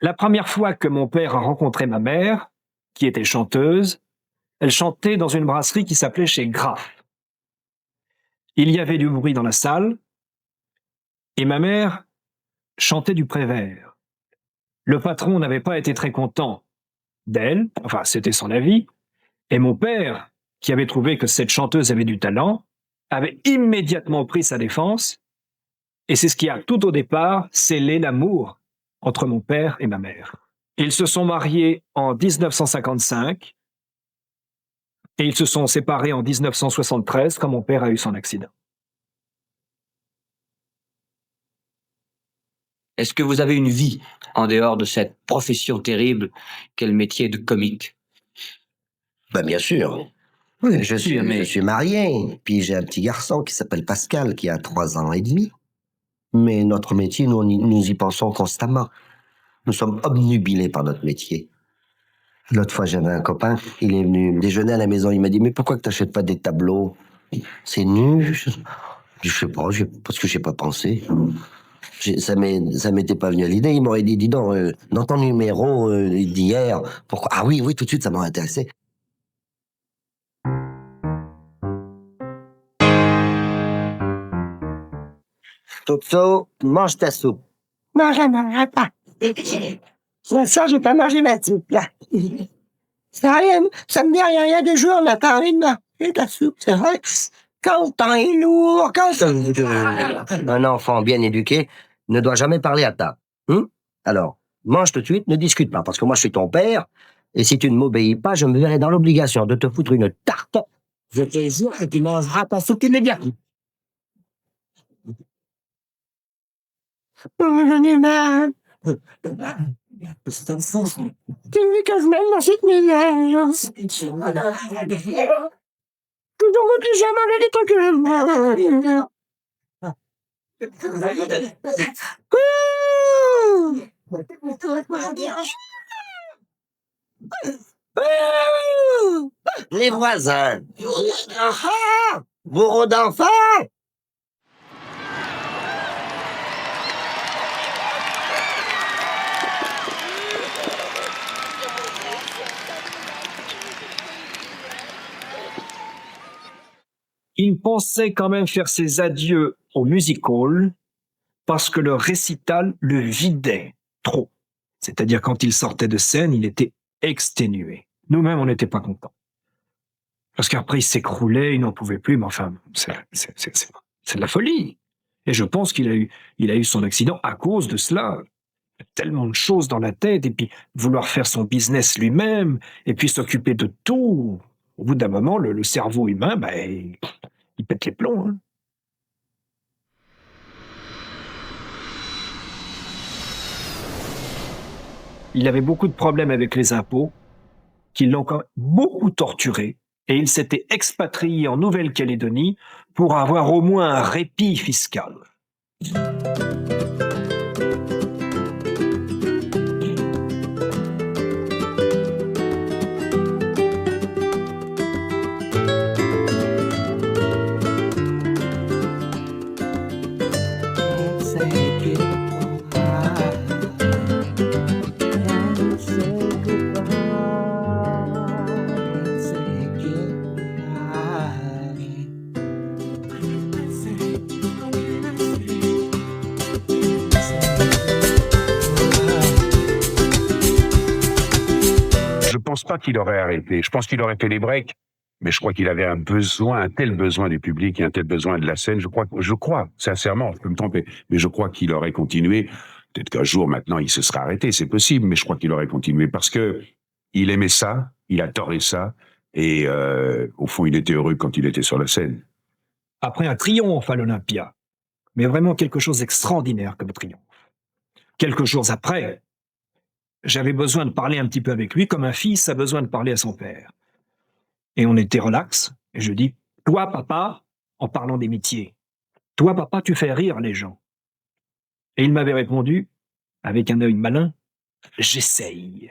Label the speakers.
Speaker 1: La première fois que mon père a rencontré ma mère, qui était chanteuse, elle chantait dans une brasserie qui s'appelait chez Graff. Il y avait du bruit dans la salle et ma mère chantait du Prévert. Le patron n'avait pas été très content d'elle, enfin c'était son avis, et mon père, qui avait trouvé que cette chanteuse avait du talent, avait immédiatement pris sa défense, et c'est ce qui a tout au départ scellé l'amour entre mon père et ma mère. Ils se sont mariés en 1955 et ils se sont séparés en 1973 quand mon père a eu son accident.
Speaker 2: Est-ce que vous avez une vie en dehors de cette profession terrible qu'est le métier de comique?
Speaker 3: Ben bien sûr.
Speaker 2: Oui,
Speaker 3: Je suis marié, puis j'ai un petit garçon qui s'appelle Pascal, qui a 3 ans et demi. Mais notre métier, nous y pensons constamment. Nous sommes obnubilés par notre métier. L'autre fois, j'avais un copain, il est venu me déjeuner à la maison, il m'a dit « Mais pourquoi que t'achètes pas des tableaux? C'est nul. » Je sais pas, parce que j'ai pas pensé. Ça m'était pas venu à l'idée. Il m'aurait dit « Dis donc, dans ton numéro d'hier, pourquoi... » Ah oui, tout de suite, ça m'a intéressé. Toto, mange ta soupe.
Speaker 4: Non, je ne mangerai pas. Ce soir, j'ai pas mangé ma soupe, là. Ça me dit rien de jour, on a parlé de manger de la soupe, c'est vrai. Quand le temps est lourd,
Speaker 3: Un enfant bien éduqué ne doit jamais parler à table. Alors, mange tout de suite, ne discute pas, parce que moi, je suis ton père, et si tu ne m'obéis pas, je me verrai dans l'obligation de te foutre une tarte.
Speaker 4: Je te jure que tu mangeras ta soupe immédiatement. J'en ai marre. Tu veux que je mette dans cette misère? Je ne veux plus jamais manger des trucs que j'aime pas.
Speaker 3: Les voisins. Bourreau d'enfants.
Speaker 1: Il pensait quand même faire ses adieux au music hall parce que le récital le vidait trop. C'est-à-dire quand il sortait de scène, il était exténué. Nous-mêmes, on n'était pas contents. Parce qu'après, il s'écroulait, il n'en pouvait plus, mais enfin, c'est de la folie. Et je pense qu'il a eu son accident à cause de cela. Il y a tellement de choses dans la tête, et puis vouloir faire son business lui-même, et puis s'occuper de tout. Au bout d'un moment, le cerveau humain, ben, il pète les plombs. Hein. Il avait beaucoup de problèmes avec les impôts, qui l'ont quand même beaucoup torturé, et il s'était expatrié en Nouvelle-Calédonie pour avoir au moins un répit fiscal.
Speaker 5: Je pense pas qu'il aurait arrêté. Je pense qu'il aurait fait les breaks, mais je crois qu'il avait un tel besoin du public et un tel besoin de la scène. Je crois, sincèrement, je peux me tromper, mais je crois qu'il aurait continué. Peut-être qu'un jour, maintenant, il se serait arrêté, c'est possible, mais je crois qu'il aurait continué parce que il aimait ça, il adorait ça, et au fond, il était heureux quand il était sur la scène.
Speaker 1: Après un triomphe à l'Olympia, mais vraiment quelque chose d'extraordinaire comme triomphe. Quelques jours après, j'avais besoin de parler un petit peu avec lui, comme un fils a besoin de parler à son père. Et on était relax, et je dis, toi, papa, en parlant des métiers, toi, papa, tu fais rire les gens. Et il m'avait répondu, avec un œil malin, j'essaye.